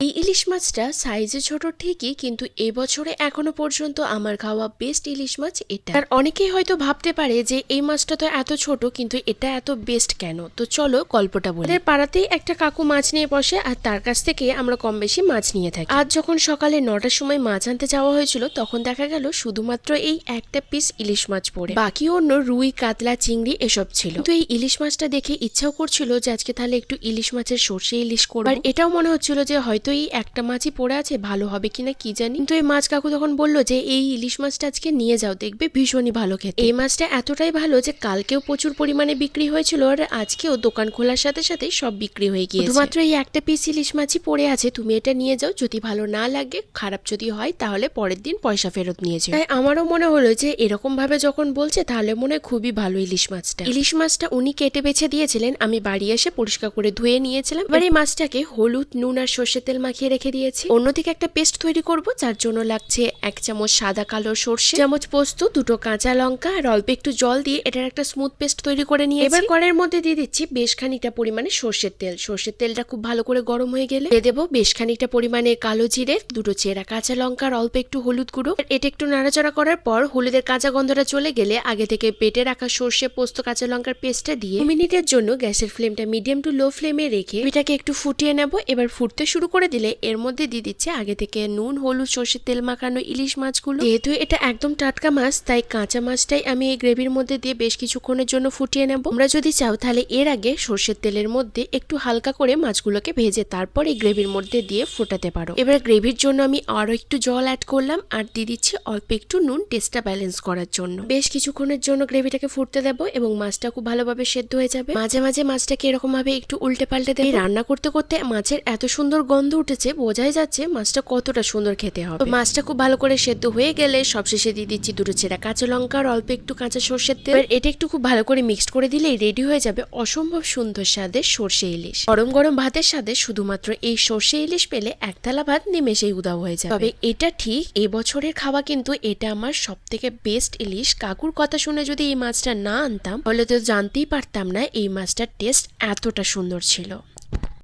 এই ইলিশ মাছটা সাইজে ছোট ঠিকই, কিন্তু এবছরে এখনো পর্যন্ত আমার খাওয়া বেস্ট ইলিশ মাছ এটা। আর অনেকেই হয়তো ভাবতে পারে যে এই মাছটা তো এত ছোট, কিন্তু এটা এত বেস্ট কেন। তো চলো গল্পটা বলি। আমাদের পাড়াতেই একটা কাকু মাছ নিয়ে বসে, আর তার কাছ থেকে আমরা কম বেশি মাছ নিয়ে থাকি। আজ যখন সকালে 9টার সময় মাছ আনতে যাওয়া হয়েছিল, তখন দেখা গেল শুধুমাত্র এই একটা পিস ইলিশ মাছ পড়ে, বাকি অন্য রুই, কাতলা, চিংড়ি এসব ছিল। কিন্তু এই ইলিশ মাছটা দেখে ইচ্ছাও করছিল যে আজকে তাহলে একটু ইলিশ মাছের সর্ষে ইলিশ করব। আর এটাও মনে হচ্ছিল যে হয়তো এই একটা মাছই পড়ে আছে, ভালো হবে কিনা কি জানি। কিন্তু এই মাছ কাকু তখন বললো যে এই ইলিশ মাছটা আজকে নিয়ে যাও, দেখবে ভীষণই ভালো খেতে। এই মাছটা এতটাই ভালো যে কালকেও প্রচুর পরিমাণে বিক্রি হয়েছিল, আর আজকেও দোকান খোলার সাথে সাথে সব বিক্রি হয়ে গিয়েছে। শুধুমাত্র এই একটা পিস ইলিশ মাছই পড়ে আছে, তুমি এটা নিয়ে যাও, যদি ভালো না লাগে, খারাপ যদি হয়, তাহলে পরের দিন পয়সা ফেরত নিয়ে যাও। তাই আমারও মনে হলো যে এরকম ভাবে যখন বলছে, তাহলে মনে হয় খুবই ভালো ইলিশ মাছটা। ইলিশ মাছটা উনি কেটে বেছে দিয়েছিলেন, আমি বাড়ি এসে পরিষ্কার করে ধুয়ে নিয়েছিলাম। এবার এই মাছটাকে হলুদ, নুন আর সর্ষের তেল মাখিয়ে রেখে দিয়েছি। অন্যদিকে একটা পেস্ট তৈরি করব, যার জন্য লাগছে 1 চামচ সাদা কালো সর্ষে, চামচ পোস্ত, 2টো কাঁচা লঙ্কা আর অল্প একটু জল দিয়ে এটার একটা স্মুথ পেস্ট তৈরি করে নিয়েছি। এবার কড়াইয়ের মধ্যে দিয়ে দিচ্ছি বেশ খানিকটা পরিমাণে সর্ষের তেল। সর্ষের তেলটা খুব ভালো করে গরম হয়ে গেলে দিয়ে দেবো বেশ খানিকটা পরিমাণে কালো জিরে, 2টো চেরা কাঁচা লঙ্কা আর অল্প একটু হলুদ গুঁড়ো। এটা একটু নাড়াচাড়া করার পর হলুদের কাঁচা গন্ধটা চলে গেলে আগে থেকে বেটে রাখা সর্ষে, পোস্ত, কাঁচা লঙ্কার পেস্টটা দিয়ে 2 মিনিটের জন্য গ্যাসের ফ্লেমটা মিডিয়াম টু লো ফ্লেমে রেখে এটাকে একটু ফুটিয়ে নেব। এবার ফুটতে শুরু করে দিলে এর মধ্যে দিয়ে দিচ্ছে আগে থেকে নুন, হলুদ, সর্ষের তেল মাখানো ইলিশ মাছগুলো। যেহেতু এটা একদম টাটকা মাছ, তাই কাঁচা মাছটাই আমি এই গ্রেভির মধ্যে দিয়ে বেশ কিছুক্ষণের জন্য ফুটিয়ে নেব। তোমরা যদি চাও তাহলে এর আগে সর্ষের তেলের মধ্যে একটু হালকা করে মাছগুলোকে ভেজে তারপর এই গ্রেভির মধ্যে দিয়ে ফোটাতে পারো। এবার গ্রেভির জন্য আমি আরো একটু জল অ্যাড করলাম আর দিয়ে দিচ্ছি অল্প একটু নুন, টেস্টটা ব্যালেন্স করার জন্য। বেশ কিছুক্ষণের জন্য গ্রেভিটাকে ফুটতে দেবো এবং মাছটা খুব ভালোভাবে সেদ্ধ হয়ে যাবে। মাঝে মাঝে মাছটাকে এরকম ভাবে একটু উল্টে পাল্টে দেবে। রান্না করতে করতে মাছের এত সুন্দর গন্ধ উঠেছে, বোঝাই যাচ্ছে মাছটা কতটা সুন্দর খেতে হবে। তো মাছটা খুব ভালো করে সেদ্ধ হয়ে গেলে সবশেষে দিয়ে দিচ্ছি 2টো চেরা কাঁচা লঙ্কা আর অল্প একটু কাঁচা সর্ষের তেল। এটা একটু খুব ভালো করে মিক্সড করে দিলেই রেডি হয়ে যাবে অসম্ভব সুন্দর স্বাদের সর্ষে ইলিশ। গরম গরম ভাতের সাথে শুধুমাত্র এই সর্ষে ইলিশ পেলে এক থালা ভাত নিমেষেই উধাও হয়ে যাবে। তবে এটা ঠিক, এই বছরের খাওয়া কিন্তু এটা আমার সব থেকে বেস্ট ইলিশ। কাকুর কথা শুনে যদি এই মাছটা না আনতাম তাহলে তো জানতেই পারতাম না এই মাছটার টেস্ট এতটা সুন্দর ছিল।